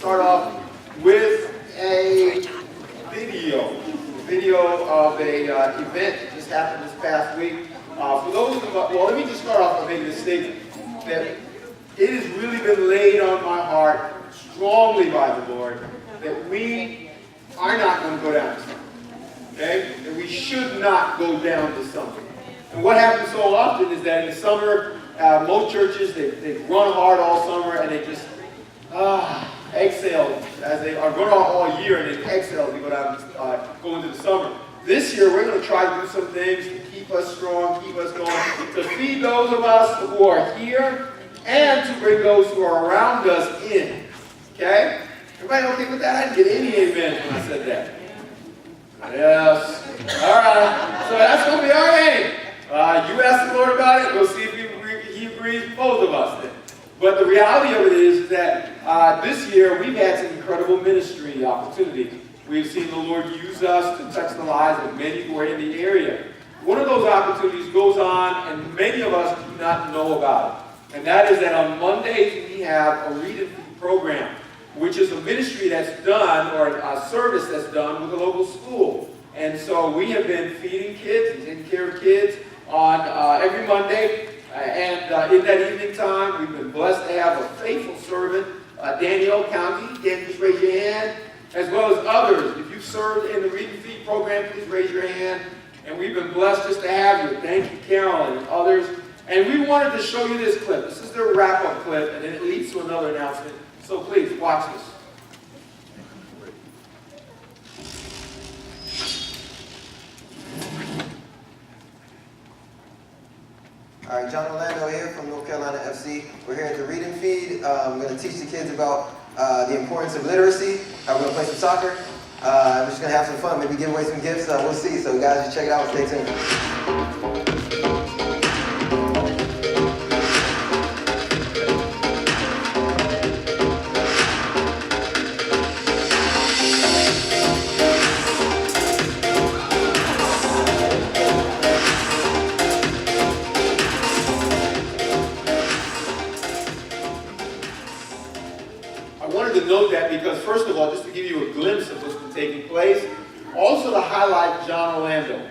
start off with a video of a event that just happened this past week. For those of us, well, let me just start off by making a statement that it has really been laid on my heart strongly by the Lord that we are not going to go down to summer. Okay? That we should not go down to summer. And what happens so often is that in the summer, most churches, they run hard all summer and they just exhale as they are going on all year, and they exhale as they go into the summer. This year, we're going to try to do some things to keep us strong, keep us going, to feed those of us who are here, and to bring those who are around us in. Okay? Everybody okay with that? I didn't get any amen when I said that. Yes. All right. So that's going to be our aim. You ask the Lord about it. We'll see if He agrees with both of us then. But the reality of it is that this year we've had some incredible ministry opportunities. We've seen the Lord use us to touch the lives of many who are in the area. One of those opportunities goes on, and many of us do not know about it. And that is that on Mondays we have a Read and Feed program, which is a ministry that's done, or a service that's done with a local school. And so we have been feeding kids and taking care of kids on every Monday. And in that evening time, we've been blessed to have a faithful servant, Danielle County. Again, just raise your hand, as well as others. If you've served in the Read and Feed program, please raise your hand. And we've been blessed just to have you. Thank you, Carol, and others. And we wanted to show you this clip. This is their wrap-up clip, and then it leads to another announcement. So please, watch this. All right, John Orlando here from North Carolina FC. We're here at the Read and Feed. I'm going to teach the kids about the importance of literacy. We're going to play some soccer. We're just going to have some fun, maybe give away some gifts. We'll see. So guys, just check it out. Stay tuned. Note that because, first of all, just to give you a glimpse of what's been taking place, also to highlight John Orlando.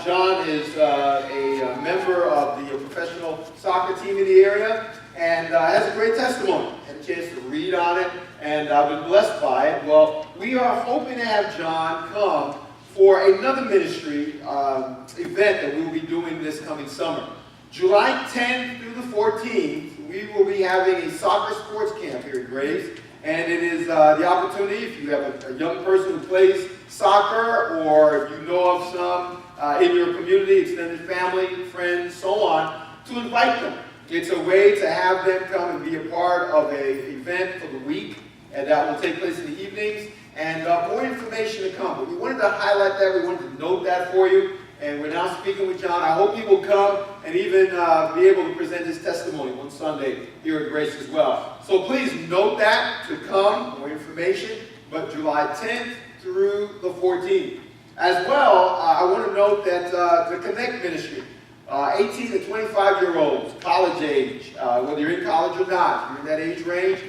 John is a member of the professional soccer team in the area and has a great testimony. Had a chance to read on it, and I've been blessed by it. Well, we are hoping to have John come for another ministry event that we will be doing this coming summer. July 10th through the 14th, we will be having a soccer sports camp here at Grace. And it is the opportunity, if you have a young person who plays soccer, or if you know of some in your community, extended family, friends, so on, to invite them. It's a way to have them come and be a part of an event for the week, and that will take place in the evenings, and more information to come. But we wanted to highlight that, we wanted to note that for you, and we're now speaking with John. I hope he will come and even be able to present his testimony one Sunday here at Grace as well. So please note that to come, more information, but July 10th through the 14th. As well, I want to note that the Connect Ministry, 18 to 25-year-olds, college age, whether you're in college or not, if you're in that age range,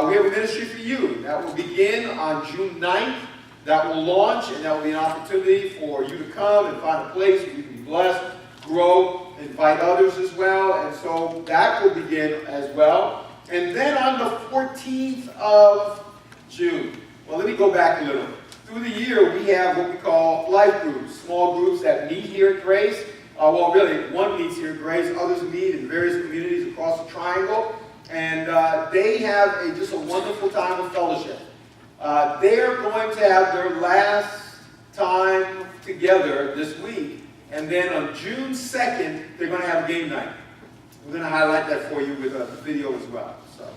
we have a ministry for you. That will begin on June 9th. That will launch, and that will be an opportunity for you to come and find a place where you can be blessed, grow, invite others as well. And so that will begin as well. And then on the 14th of June, well, let me go back a little. Through the year, we have what we call life groups, small groups that meet here at Grace. Well, really, one meets here at Grace. Others meet in various communities across the triangle. And they have just a wonderful time of fellowship. They're going to have their last time together this week, and then on June 2nd, they're going to have a game night. We're going to highlight that for you with a video as well. So.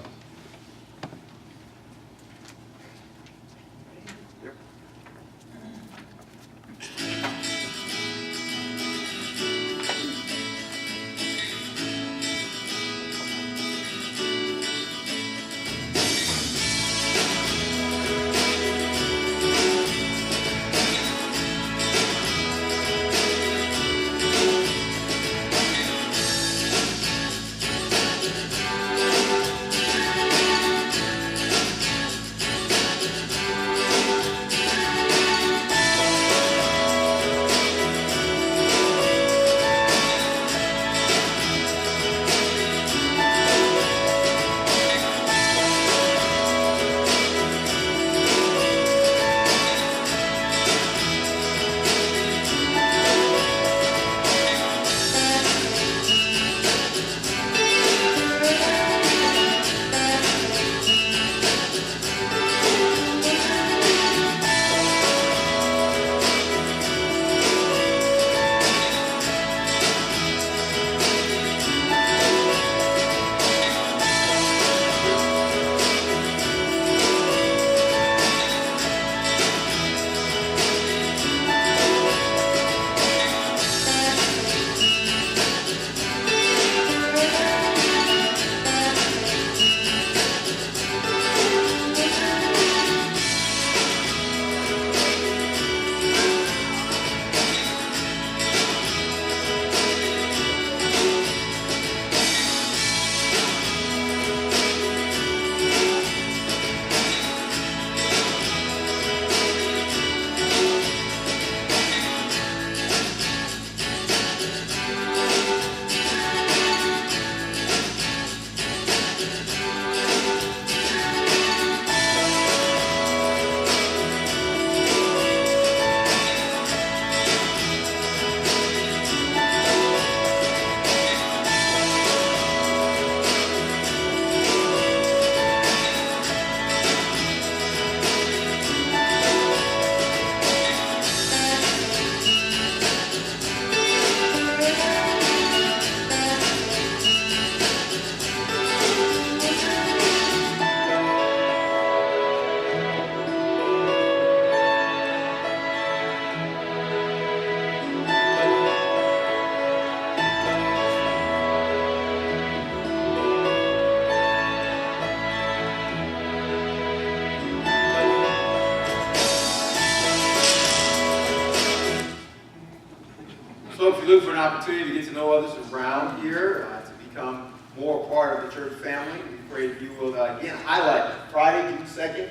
opportunity to get to know others around here, to become more a part of the church family. We pray that you will, again, highlight Friday, June 2nd,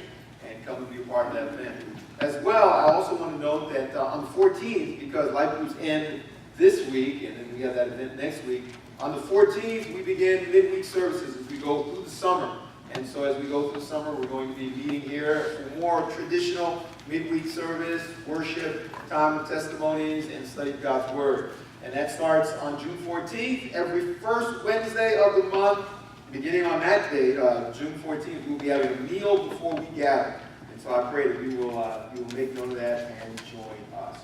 and come and be a part of that event. As well, I also want to note that on the 14th, because life groups end this week, and then we have that event next week, on the 14th, we begin midweek services as we go through the summer. And so as we go through the summer, we're going to be meeting here for more traditional midweek service, worship, time of testimonies, and study of God's Word. And that starts on June 14th. Every first Wednesday of the month, beginning on that date, June 14th, we'll be having a meal before we gather. And so I pray that you will make note of that and join us.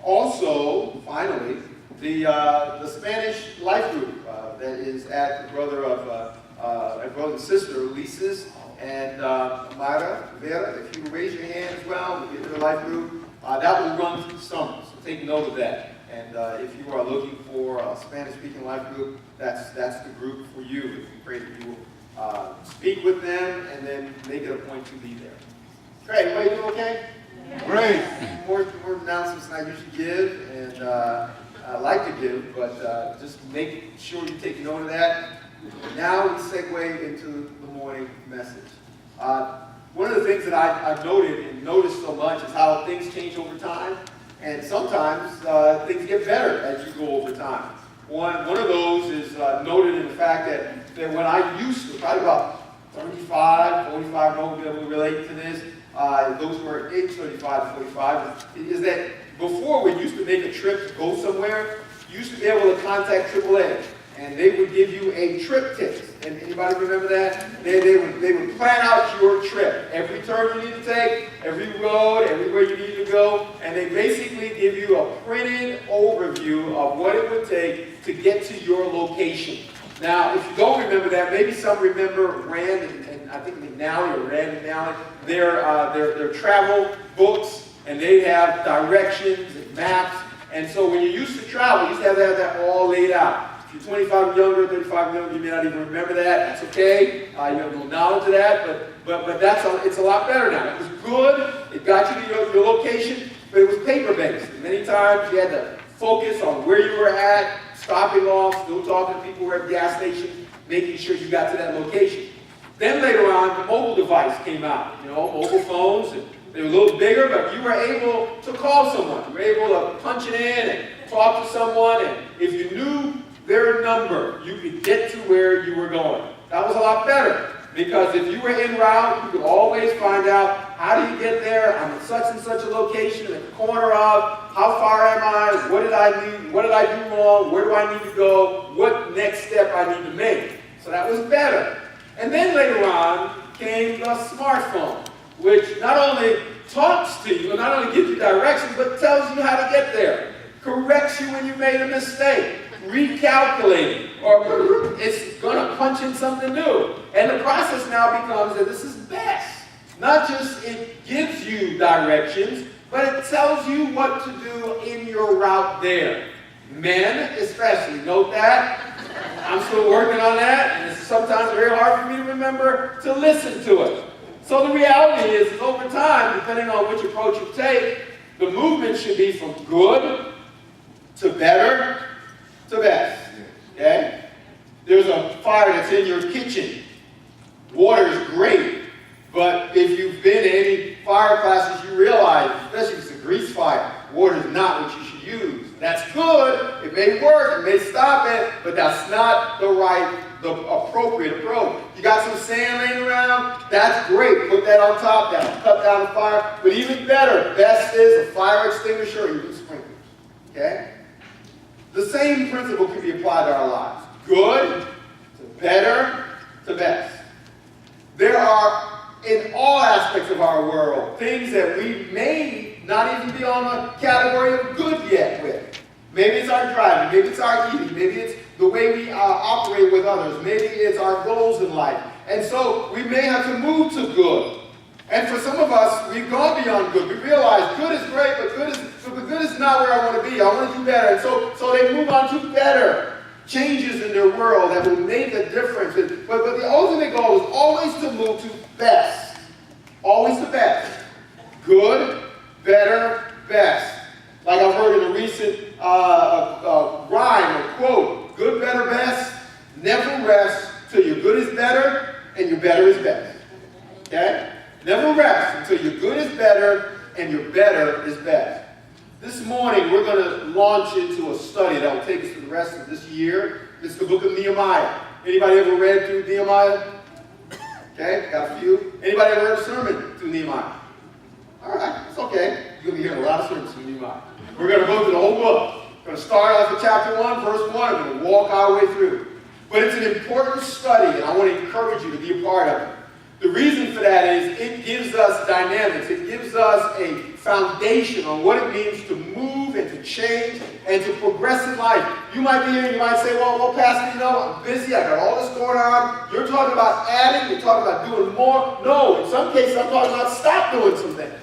Also, finally, the Spanish life group that is at the brother and sister Lisa's and Amara Vera. If you would raise your hand as well, we'll get to the life group. That will run through the summer, so take note of that. And if you are looking for a Spanish-speaking life group, that's the group for you. We pray that you will speak with them and then make it a point to be there. Great, everybody doing okay? Yeah. Great. More announcements than I usually give, and I like to give, but just make sure you take note of that. Now we segue into the morning message. One of the things that I've noticed so much is how things change over time, and sometimes things get better as you go over time. One of those is noted in the fact that when I used to, probably about 35, 45, no one will be able to relate to this, those who are age 35 to 45, is that before we used to make a trip to go somewhere, you used to be able to contact AAA. And they would give you a trip ticket. And anybody remember that? They would plan out your trip. Every turn you need to take, every road, everywhere you need to go. And they basically give you a printed overview of what it would take to get to your location. Now, if you don't remember that, maybe some remember Rand and I think McNally or Rand and McNally, their travel books, and they have directions and maps. And so when you used to travel, you used to have that all laid out. If you're 25 and younger, 35 and younger, you may not even remember that. That's okay. You have no knowledge of that, but it's a lot better now. It was good. It got you to your location, but it was paper-based. Many times you had to focus on where you were at, stopping off, still talking to people who were at gas stations, making sure you got to that location. Then later on, the mobile device came out. Mobile phones, and they were a little bigger, but you were able to call someone. You were able to punch it in and talk to someone, and if you knew their number, you could get to where you were going. That was a lot better, because if you were en route, you could always find out, how do you get there? I'm at such and such a location at the corner of, how far am I? What did I need? What did I do wrong? Where do I need to go? What next step I need to make? So that was better. And then later on came the smartphone, which not only talks to you, not only gives you directions, but tells you how to get there. Corrects you when you made a mistake. Recalculating, or it's going to punch in something new. And the process now becomes that this is best. Not just it gives you directions, but it tells you what to do in your route there. Men especially, note that. I'm still working on that, and it's sometimes very hard for me to remember to listen to it. So the reality is over time, depending on which approach you take, the movement should be from good to better to best. Okay? There's a fire that's in your kitchen. Water is great, but if you've been to any fire classes, you realize, especially if it's a grease fire, water is not what you should use. That's good. It may work. It may stop it, but that's not the appropriate approach. You got some sand laying around? That's great. Put that on top. That'll cut down the fire. But even better, best is a fire extinguisher or even sprinklers. Okay? The same principle can be applied to our lives. Good to better to best. There are, in all aspects of our world, things that we may not even be on a category of good yet with. Maybe it's our driving, maybe it's our eating, maybe it's the way we operate with others, maybe it's our goals in life. And so we may have to move to good. And for some of us, we've gone beyond good. We realize good is great, but good is not where I want to be. I want to do better. And so they move on to better changes in their world that will make a difference. But the ultimate goal is always to move to best. Always to best. Good, better, best. Like I've heard in a recent rhyme and your better is best. Okay? Never rest until your good is better and your better is best. This morning, we're going to launch into a study that will take us through the rest of this year. It's the book of Nehemiah. Anybody ever read through Nehemiah? Okay, got a few. Anybody ever heard a sermon through Nehemiah? All right, it's okay. You're going to be hearing a lot of sermons through Nehemiah. We're going to go through the whole book. We're going to start off with chapter 1, verse 1. We're going to walk our way through. But it's an important study, and I want to encourage you to be a part of it. The reason for that is it gives us dynamics. It gives us a foundation on what it means to move and to change and to progress in life. You might be here and you might say, well, Pastor, I'm busy. I got all this going on. You're talking about adding. You're talking about doing more. No, in some cases, I'm talking about stop doing some things.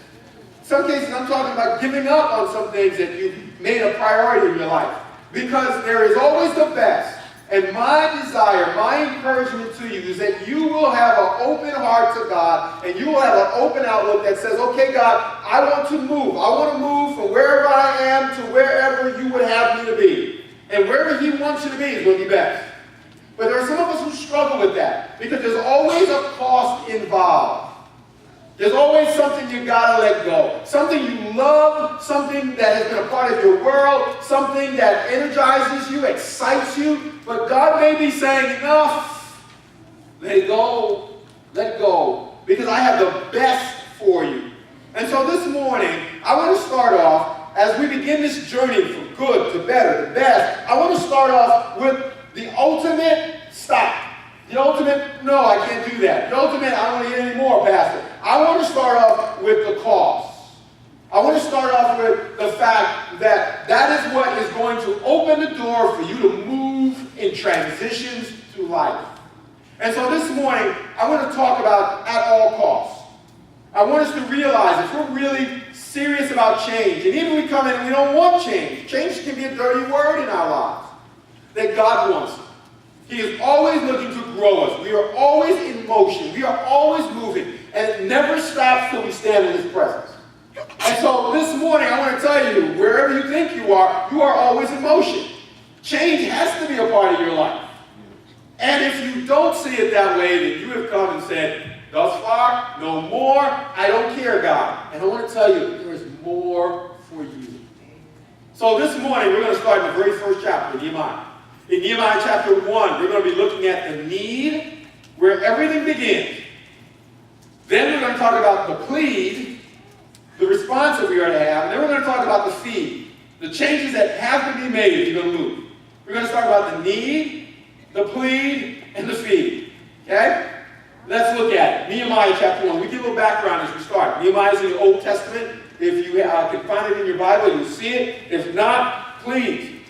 In some cases, I'm talking about giving up on some things that you've made a priority in your life. Because there is always the best. And my desire, my encouragement to you is that you will have an open heart to God and you will have an open outlook that says, okay, God, I want to move. I want to move from wherever I am to wherever you would have me to be. And wherever he wants you to be is going to be best. But there are some of us who struggle with that because there's always a cost involved. There's always something you got to let go. Something you love, something that has been a part of your world, something that energizes you, excites you. But God may be saying, enough. Let it go. Let it go. Because I have the best for you. And so this morning, I want to start off, as we begin this journey from good to better, to best, I want to start off with the ultimate stop. The ultimate, no, I can't do that. The ultimate, I don't want to hear any more, Pastor. I want to start off with the cost. I want to start off with the fact that that is what is going to open the door for you to move in transitions through life. And so this morning, I want to talk about at all costs. I want us to realize if we're really serious about change, and even we come in and we don't want change, change can be a dirty word in our lives, that God wants it. He is always looking to grow us. We are always in motion. We are always moving. And it never stops till we stand in his presence. And so this morning, I want to tell you, wherever you think you are always in motion. Change has to be a part of your life. And if you don't see it that way, then you have come and said, thus far, no more. I don't care, God. And I want to tell you, there is more for you. So this morning, we're going to start in the very first chapter of Nehemiah. In Nehemiah chapter 1, we're going to be looking at the need, where everything begins. Then we're going to talk about the plead, the response that we are to have. And then we're going to talk about the feed, the changes that have to be made if you're going to move. We're going to talk about the need, the plead, and the feed. Okay? Let's look at it. Nehemiah chapter 1. We give a little background as we start. Nehemiah is in the Old Testament. If you can find it in your Bible, you'll see it. If not, please.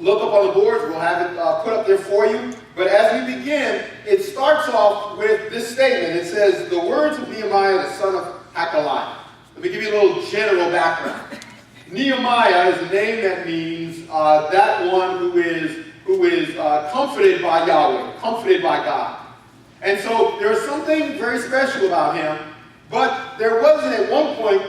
Look up on the boards. We'll have it put up there for you. But as we begin, it starts off with this statement. It says, the words of Nehemiah, the son of Hakaliah. Let me give you a little general background. Nehemiah is a name that means that one who is comforted by Yahweh, comforted by God. And so there's something very special about him, but there wasn't at one point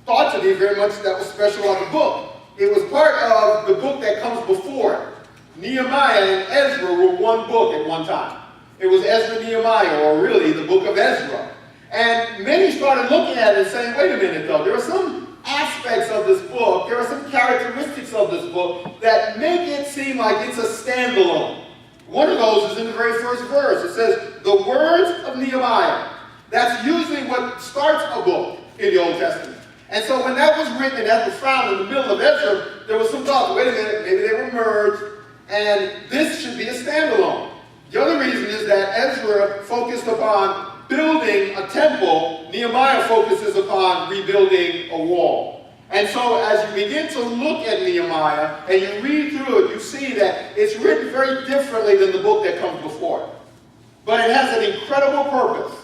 thought to be very much that was special about the book. It was part of the book that comes before it. Nehemiah and Ezra were one book at one time. It was Ezra Nehemiah, or really the book of Ezra. And many started looking at it and saying, wait a minute though, there are some aspects of this book, there are some characteristics of this book that make it seem like it's a standalone. One of those is in the very first verse. It says, the words of Nehemiah. That's usually what starts a book in the Old Testament. And so when that was written and that was found in the middle of Ezra, there was some thought, wait a minute, maybe they were merged, and this should be a standalone. The other reason is that Ezra focused upon building a temple. Nehemiah focuses upon rebuilding a wall. And so as you begin to look at Nehemiah and you read through it, you see that it's written very differently than the book that comes before it. But it has an incredible purpose.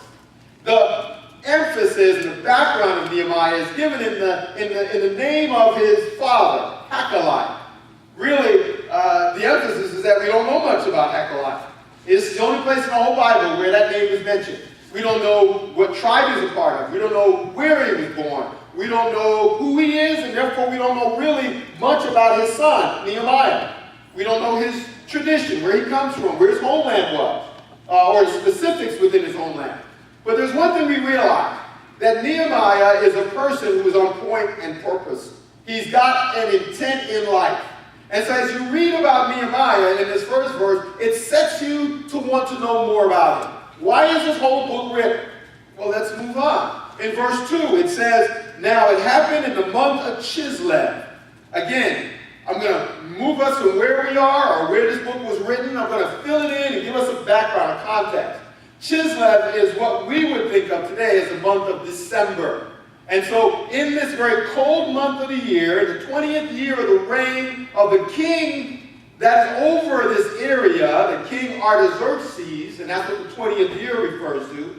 The emphasis and the background of Nehemiah is given in the name of his father, Hakaliah. Really, the emphasis is that we don't know much about Hakaliah. It's the only place in the whole Bible where that name is mentioned. We don't know what tribe he's a part of. We don't know where he was born. We don't know who he is, and therefore we don't know really much about his son, Nehemiah. We don't know his tradition, where he comes from, where his homeland was. or the specifics within his homeland. But there's one thing we realize, that Nehemiah is a person who is on point and purpose. He's got an intent in life. And so as you read about Nehemiah in this first verse, it sets you to want to know more about him. Why is this whole book written? Well, let's move on. In verse 2, it says, now it happened in the month of Chislev. Again, I'm going to move us from where we are or where this book was written. I'm going to fill it in and give us a background, a context. Chislev is what we would think of today as the month of December. And so in this very cold month of the year, the 20th year of the reign of the king that is over this area, the king Artaxerxes, and that's what the 20th year refers to,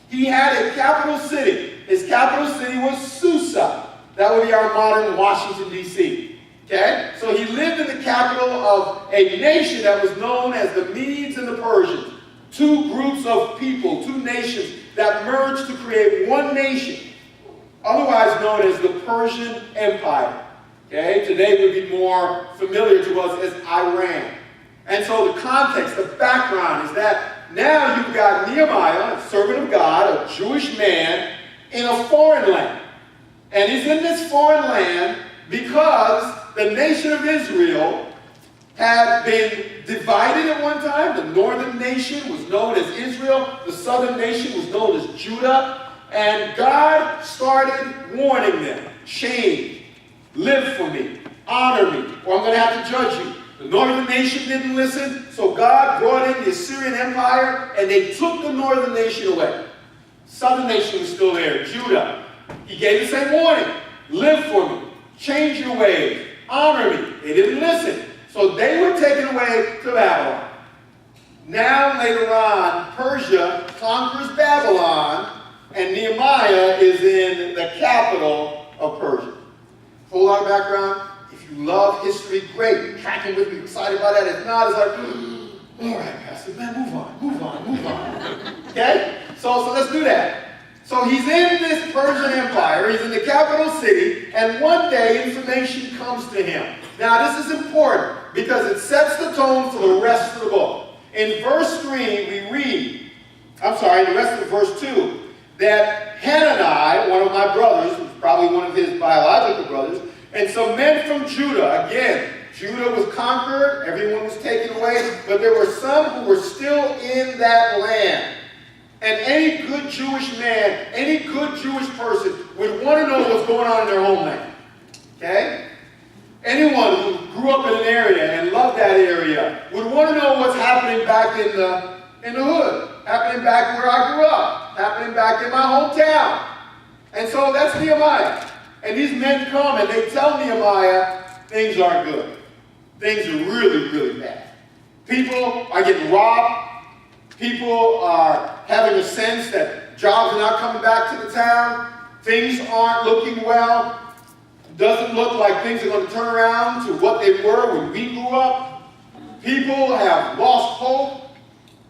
he had a capital city. His capital city was Susa. That would be our modern Washington, D.C. Okay? So he lived in the capital of a nation that was known as the Medes and the Persians. Two groups of people, two nations that merged to create one nation, otherwise known as the Persian Empire. Okay? Today would be more familiar to us as Iran. And so the context, the background is that now you've got Nehemiah, a servant of God, a Jewish man, in a foreign land. And he's in this foreign land because the nation of Israel had been divided at one time. The northern nation was known as Israel. The southern nation was known as Judah. And God started warning them, change, live for me, honor me, or I'm going to have to judge you. The northern nation didn't listen, so God brought in the Assyrian Empire, and they took the northern nation away. Southern nation was still there, Judah. He gave the same warning, live for me, change your ways, honor me. They didn't listen, so they were taken away to Babylon. Now later on, Persia conquers Babylon, and Nehemiah is in the capital of Persia. Whole lot of background. If you love history, great. You're tracking with me, excited about that. If not, it's like, all right, Pastor, man, move on. Okay? So let's do that. So he's in this Persian Empire. He's in the capital city, and one day information comes to him. Now, this is important because it sets the tone for the rest of the book. In verse 3, we read, the rest of verse 2, that Hanani, one of my brothers, who's probably one of his biological brothers, and some men from Judah, again, Judah was conquered, everyone was taken away, but there were some who were still in that land. And any good Jewish man, any good Jewish person would want to know what's going on in their homeland. Okay? Anyone who grew up in an area and loved that area would want to know what's happening back in the hood, happening back where I grew up, happening back in my hometown. And so that's Nehemiah. And these men come and they tell Nehemiah, things aren't good. Things are really, really bad. People are getting robbed. People are having a sense that jobs are not coming back to the town. Things aren't looking well. Doesn't look like things are going to turn around to what they were when we grew up. People have lost hope.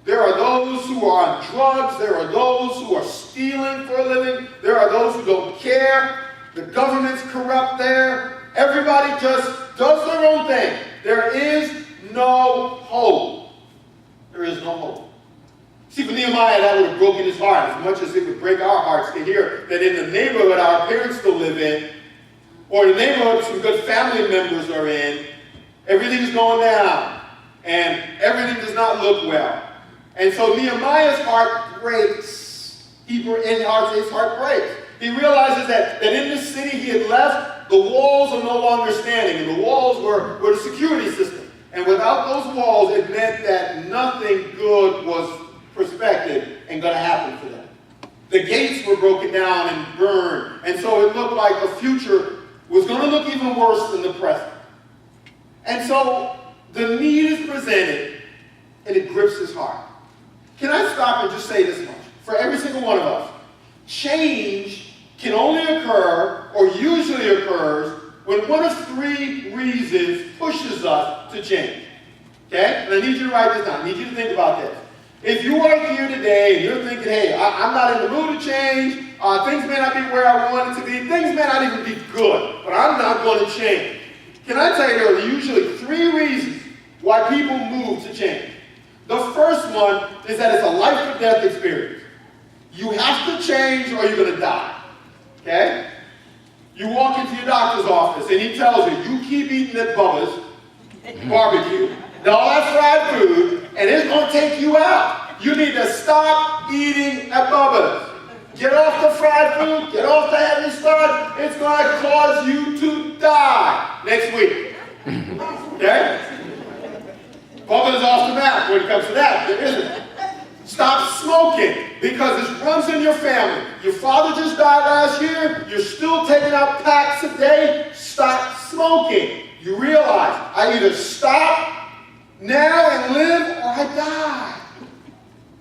There are those who are on drugs. There are those who are stealing for a living. There are those who don't care. The government's corrupt there. Everybody just does their own thing. There is no hope. There is no hope. See, for Nehemiah, that would have broken his heart as much as it would break our hearts to hear that in the neighborhood our parents still live in, or the neighborhood some good family members are in, everything's going down, and everything does not look well. And so Nehemiah's heart breaks. His heart breaks. He realizes that in this city he had left, the walls are no longer standing, and the walls were the security system. And without those walls, it meant that nothing good was prospective and going to happen for them. The gates were broken down and burned, and so it looked like the future was going to look even worse than the present. And so the need is presented, and it grips his heart. Can I stop and just say this much? For every single one of us, change can only occur, or usually occurs, when one of three reasons pushes us to change. Okay? And I need you to write this down. I need you to think about this. If you are here today and you're thinking, hey, I'm not in the mood to change, things may not be where I want it to be, things may not even be good, but I'm not going to change. Can I tell you there are usually three reasons why people move to change? The first one is that it's a life or death experience. You have to change or you're going to die. Okay? You walk into your doctor's office and he tells you, you keep eating that Bubba's barbecue and all that fried food, and it's going to take you out. You need to stop eating at Bubba's. Get off the fried food, get off the heavy stuff. It's going to cause you to die next week. Okay? Bubba's off the map when it comes to that. There isn't. Stop smoking because it runs in your family. Your father just died last year. You're still taking out packs a day. Stop smoking. You realize I either stop now and live or I die.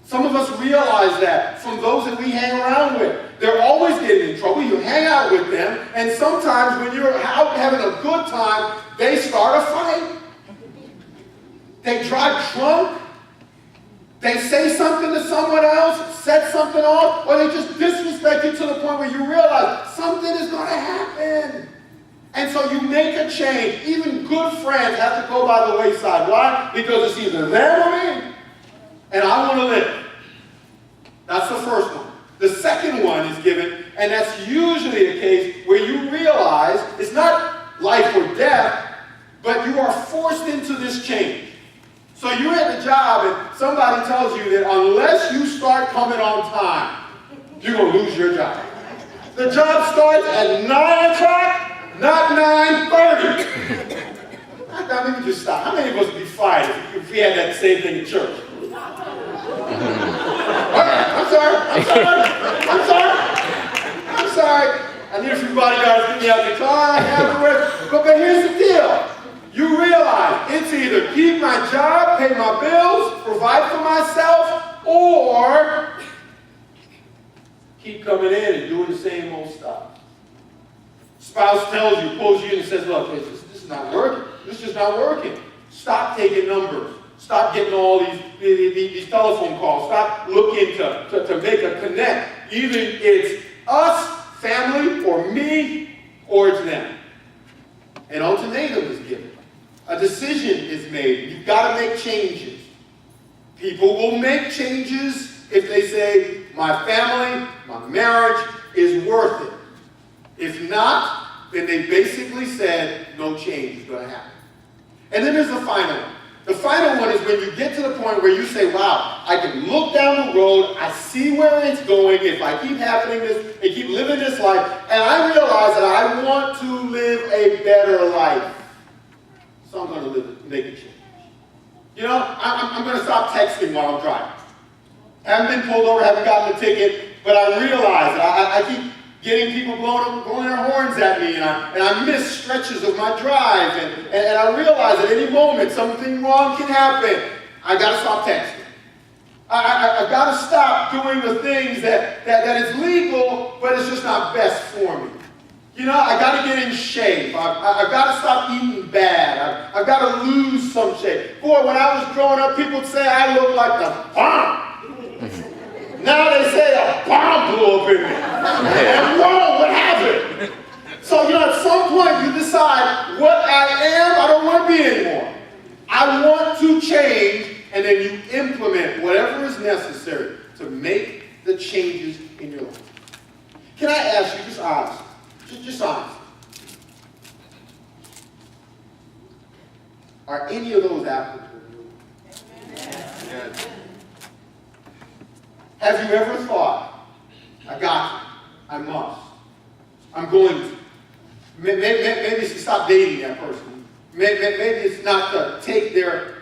Some of us realize that from those that we hang around with. They're always getting in trouble. You hang out with them, and sometimes when you're out having a good time, they start a fight. They drive drunk. They say something to someone else, set something off, or they just disrespect you to the point where you realize something is going to happen. And so you make a change. Even good friends have to go by the wayside. Why? Because it's either them or me. And I want to live. That's the first one. The second one is given, and that's usually a case where you realize it's not life or death, but you are forced into this change. So you're at the job and somebody tells you that unless you start coming on time, you're going to lose your job. The job starts at 9 o'clock, not 9:30. Let me just stop. How many of us would be fired if we had that same thing in church? I'm sorry. I need a few bodyguards to get me out of the car afterwards. But here's the deal. You realize it's either keep my job, pay my bills, provide for myself, or keep coming in and doing the same old stuff. Spouse tells you, pulls you in and says, look, this is not working. This is just not working. Stop taking numbers. Stop getting all these telephone calls. Stop looking to make a connect. Either it's us, family, or me, or it's them. An ultimatum is given. A decision is made. You've got to make changes. People will make changes if they say, my family, my marriage is worth it. If not, then they basically said, no change is going to happen. And then there's the final one. The final one is when you get to the point where you say, wow, I can look down the road, I see where it's going, if I keep happening this, and keep living this life, and I realize that I want to live a better life. So I'm going to make a change. You know, I'm going to stop texting while I'm driving. I haven't been pulled over, haven't gotten a ticket, but I realize that I keep getting people blowing their horns at me, and I miss stretches of my drive, and I realize at any moment something wrong can happen. I got to stop texting. I got to stop doing the things that is legal, but it's just not best for me. You know, I got to get in shape. I've got to stop eating bad. I've got to lose some shape. Boy, when I was growing up, people would say I look like the bomb. Now they say a bomb blew up in me. And whoa, what happened? So, you know, at some point you decide what I am, I don't want to be anymore. I want to change, and then you implement whatever is necessary to make the changes in your life. Can I ask you, just honest, just honest, are any of those applicable? Yes. Have you ever thought, I got you, I must, I'm going to? Maybe it's to stop dating that person. Maybe it's not to take their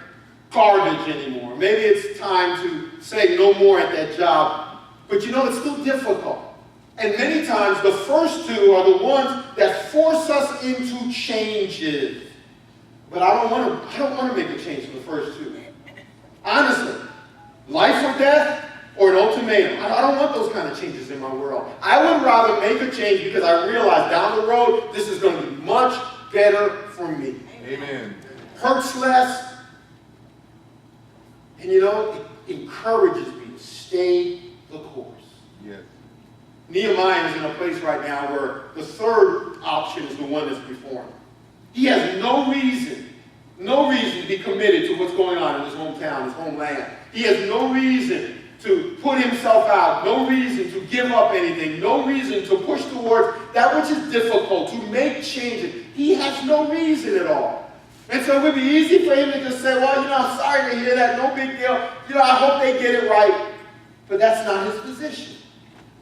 garbage anymore. Maybe it's time to say no more at that job. But you know, it's still difficult. And many times the first two are the ones that force us into changes. But I don't want to make a change for the first two. Honestly, life or death, or an ultimatum. I don't want those kind of changes in my world. I would rather make a change because I realize down the road, this is going to be much better for me. Amen. Hurts less. And you know, it encourages me to stay the course. Yes. Nehemiah is in a place right now where the third option is the one that's before him. He has no reason no reason to be committed to what's going on in his hometown, his homeland. He has no reason to put himself out, no reason to give up anything, no reason to push towards that which is difficult, to make changes. He has no reason at all. And so it would be easy for him to just say, well, I'm sorry to hear that, no big deal. I hope they get it right. But that's not his position.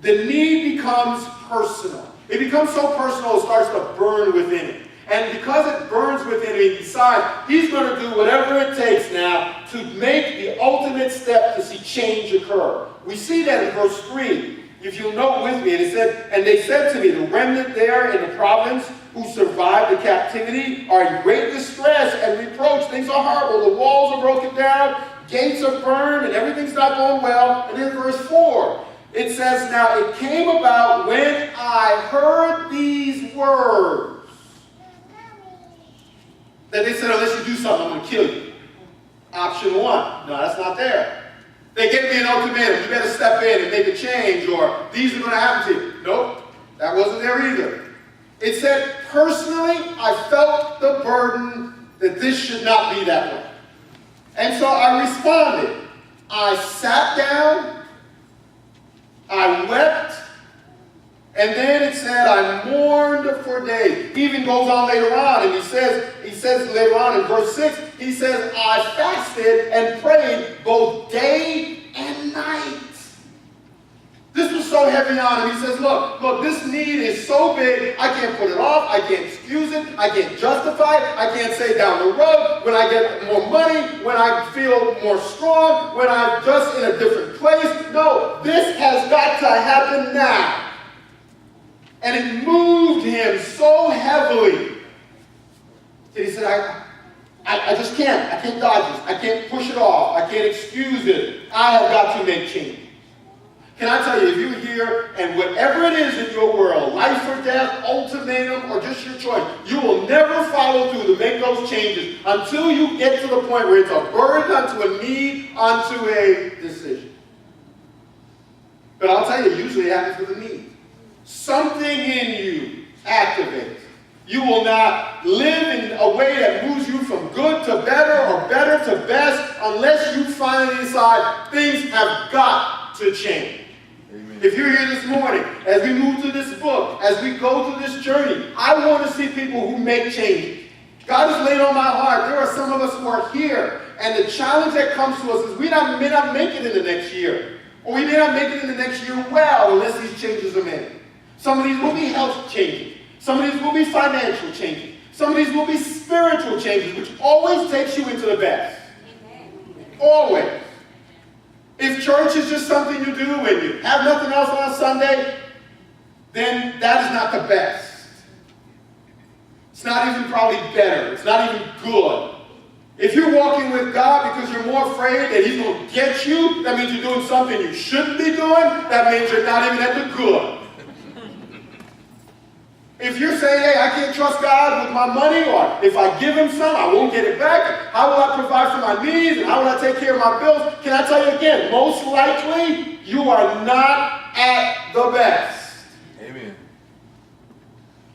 The need becomes personal. It becomes so personal it starts to burn within him. And because it burns within him, he decides he's going to do whatever it takes now to make the ultimate step to see change occur. We see that in verse 3. If you'll note with me, it said, and they said to me, the remnant there in the province who survived the captivity are in great distress and reproach. Things are horrible. The walls are broken down, gates are burned, and everything's not going well. And then verse 4, it says, now it came about when I heard these words, that they said, unless you do something, I'm going to kill you. Option 1, no, that's not there. They gave me an ultimatum, you better step in and make a change, or these are going to happen to you. Nope, that wasn't there either. It said, personally, I felt the burden that this should not be that way. And so I responded. I sat down, I wept, and then it said, I mourned for days. He even goes on later on, and he says later on in verse 6, he says, I fasted and prayed both day and night. This was so heavy on him. He says, look, this need is so big, I can't put it off, I can't excuse it, I can't justify it, I can't say down the road, when I get more money, when I feel more strong, when I'm just in a different place. No, this has got to happen now. And it moved him so heavily that he said, I just can't. I can't dodge this. I can't push it off. I can't excuse it. I have got to make change. Can I tell you, if you're here and whatever it is in your world, life or death, ultimatum, or just your choice, you will never follow through to make those changes until you get to the point where it's a burden unto a need, unto a decision. But I'll tell you, usually it happens with a need. Something in you activates. You will not live in a way that moves you from good to better or better to best unless you finally decide things have got to change. Amen. If you're here this morning, as we move through this book, as we go through this journey, I want to see people who make changes. God has laid on my heart. There are some of us who are here, and the challenge that comes to us is we may not make it in the next year, or we may not make it in the next year well unless these changes are made. Some of these will be health changes. Some of these will be financial changes. Some of these will be spiritual changes, which always takes you into the best. Always. If church is just something you do and you have nothing else on Sunday, then that is not the best. It's not even probably better. It's not even good. If you're walking with God because you're more afraid that He's going to get you, that means you're doing something you shouldn't be doing. That means you're not even at the good. If you're saying, hey, I can't trust God with my money, or if I give Him some, I won't get it back, how will I provide for my needs, and how will I take care of my bills? Can I tell you again, most likely, you are not at the best. Amen.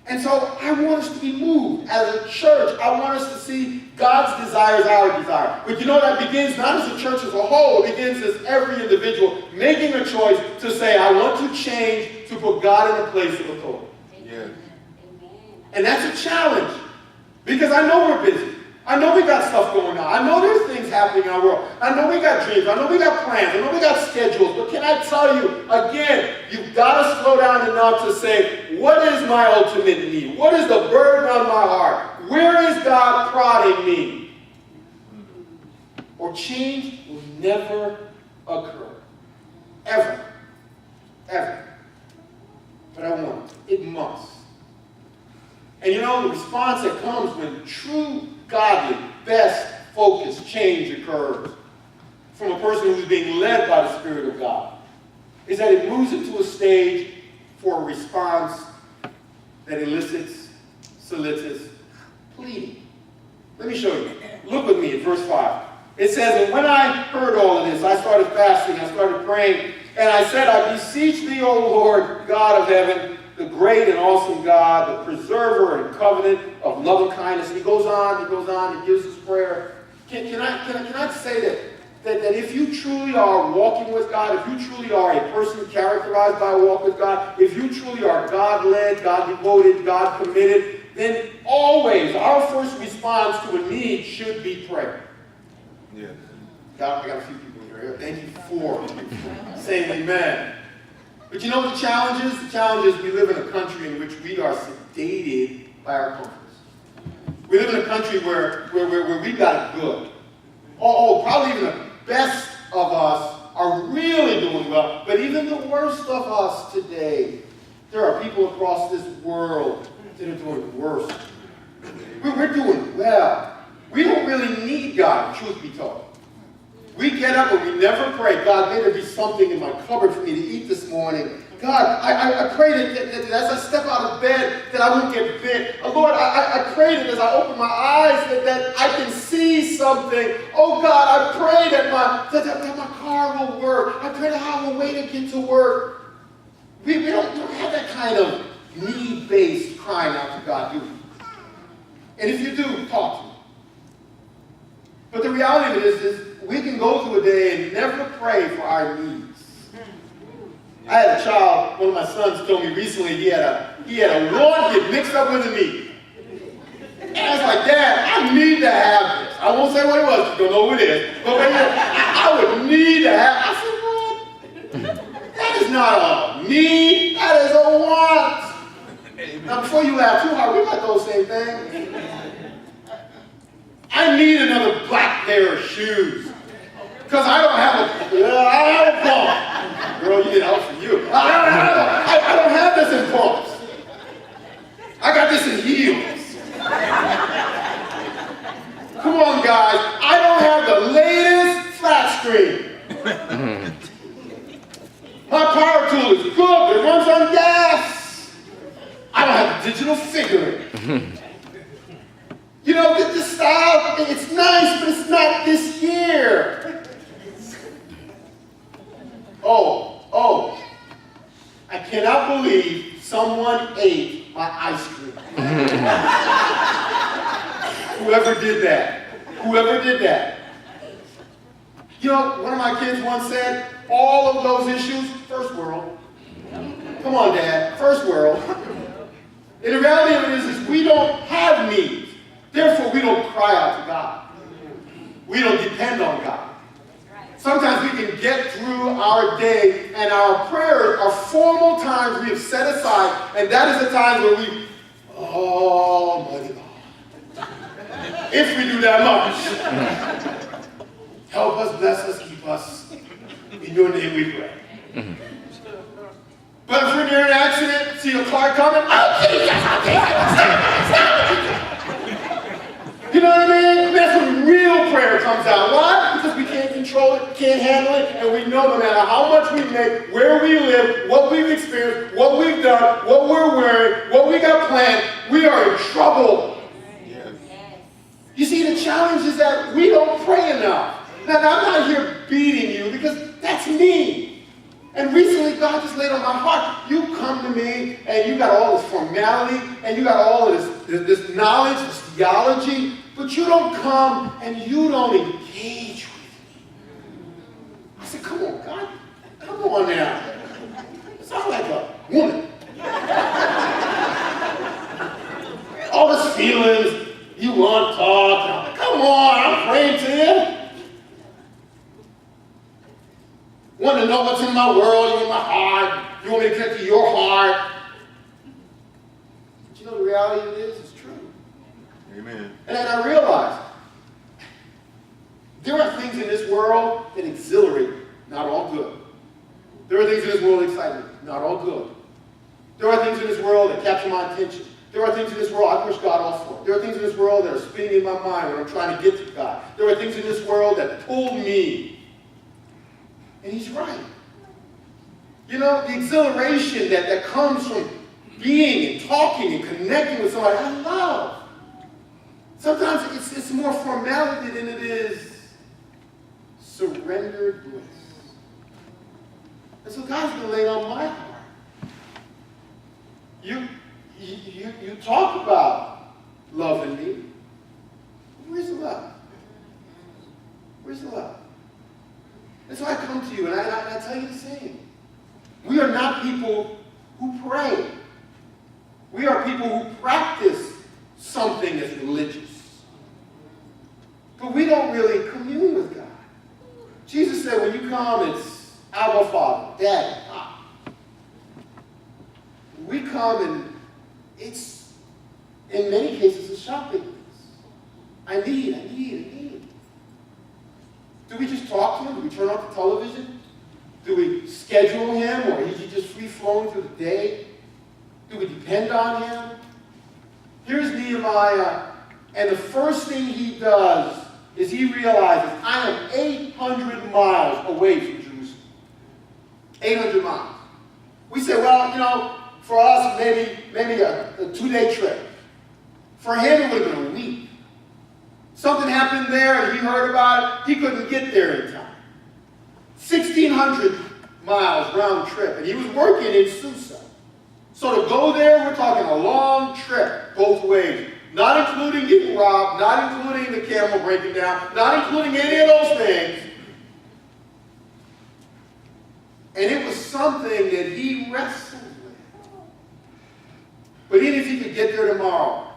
And so I want us to be moved as a church. I want us to see God's desire as our desire. But you know that begins not as a church as a whole. It begins as every individual making a choice to say, I want to change, to put God in a place of authority. Yeah. And that's a challenge, because I know we're busy. I know we got stuff going on. I know there's things happening in our world. I know we got dreams. I know we got plans. I know we got schedules. But can I tell you, again, you've got to slow down enough to say, what is my ultimate need? What is the burden on my heart? Where is God prodding me? Or change will never occur. Ever. Ever. But I want it. It must. And you know, the response that comes when true, godly, best focused change occurs from a person who's being led by the Spirit of God is that it moves into a stage for a response that elicits, solicits, pleading. Let me show you. Look with me at verse 5. It says, and when I heard all of this, I started fasting, I started praying, and I said, I beseech thee, O Lord, God of heaven, the great and awesome God, the preserver and covenant of love and kindness. And he goes on, he gives his prayer. Can I say that if you truly are walking with God, if you truly are a person characterized by a walk with God, if you truly are God-led, God-devoted, God-committed, then always our first response to a need should be prayer. Yes. I got a few people here. Thank you for saying amen. But you know what the challenge is? The challenge is we live in a country in which we are sedated by our comforts. We live in a country where we got it good. Probably even the best of us are really doing well. But even the worst of us today, there are people across this world that are doing worse. We're doing well. We don't really need God, truth be told. We get up and we never pray. God, may there be something in my cupboard for me to eat this morning. God, I pray that as I step out of bed, that I won't get bit. Lord, I pray that as I open my eyes, that I can see something. Oh God, I pray that my car will work. I pray that I have a way to get to work. We don't have that kind of need-based crying out to God, do we? And if you do, talk to me. But the reality of it is we can go through a day and never pray for our needs. I had a child, one of my sons told me recently he had a lawn kit mixed up with a meat. And I was like, Dad, I need to have this. I won't say what it was, you don't know what it is. But I would need to have it. I said, what? That is not a need, that is a want. Now before you laugh too hard, we got those same things. I need another black pair of shoes. Because I don't have a pump. Girl, you get out for you. I don't have this in pumps. I got this in heels. Come on, guys. I don't have the latest flat screen. My power tool is good, it runs on gas. I don't have a digital figuring. You know, the style, it's nice, but it's not this year. Oh, I cannot believe someone ate my ice cream. Whoever did that. You know, one of my kids once said, all of those issues, first world. Come on, Dad, first world. And the reality of it is we don't have needs. Therefore, we don't cry out to God. We don't depend on God. Sometimes we can get through our day and our prayers are formal times we have set aside, and that is the time where we, Almighty God. If we do that much, help us, bless us, keep us. In your name we pray. But if we're near an accident, see a car coming, oh Jesus, stop. You know what I mean? That's when real prayer comes out. Why? Because we can't control it, can't handle it, and we know no matter how much we make, where we live, what we've experienced, what we've done, what we're wearing, what we got planned, we are in trouble. Yes. You see, the challenge is that we don't pray enough. Now, I'm not here beating you because that's me. And recently, God just laid on my heart, you come to me and you got all this formality and you got all of this knowledge, this theology, but you don't come and you don't engage with me. I said, come on, God. Come on now. You sound like a woman. All this feelings, you want to talk. Come on, I'm praying to you. Want to know what's in my world, in my heart. You want me to connect to your heart. But you know the reality of it is, it's true. Amen. And I realize there are things in this world that exhilarate, not all good. There are things in this world that excite me, not all good. There are things in this world that capture my attention. There are things in this world I push God off for. There are things in this world that are spinning in my mind when I'm trying to get to God. There are things in this world that pull me. And he's right. You know, the exhilaration that comes from being and talking and connecting with somebody, I love. Sometimes it's more formality than it is surrendered bliss. And so God's been laying on my heart. you talk about loving me. Where's the love? Where's the love? And so I come to you and I tell you the same. We are not people who pray. We are people who practice something that's religious. But we don't really commune with God. Jesus said when you come, it's Abba Father, Daddy, Pop. We come and it's, in many cases, a shopping list. I need. Do we just talk to him? Do we turn off the television? Do we schedule him, or is he just free-flowing through the day? Do we depend on him? Here's Nehemiah, and the first thing he does is he realizes, I am 800 miles away from Jerusalem. 800 miles. We say, well, for us, maybe a 2-day trip. For him, it would have been a week. Something happened there, and he heard about it. He couldn't get there in time. 1,600 miles round trip, and he was working in Susa. So to go there, we're talking a long trip both ways. Not including getting robbed, not including the camel breaking down, not including any of those things. And it was something that he wrestled with. But even if he could get there tomorrow,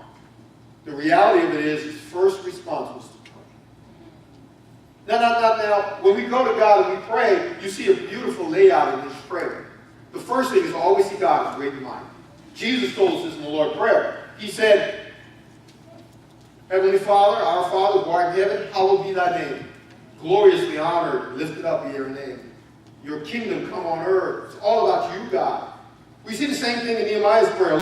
the reality of it is his first response was to pray. Now, when we go to God and we pray, you see a beautiful layout in this prayer. The first thing is to always see God as great and mighty. Jesus told us this in the Lord's Prayer. He said, Heavenly Father, our Father who art in heaven, hallowed be thy name. Gloriously honored and lifted up be your name. Your kingdom come on earth. It's all about you, God. We see the same thing in Nehemiah's prayer.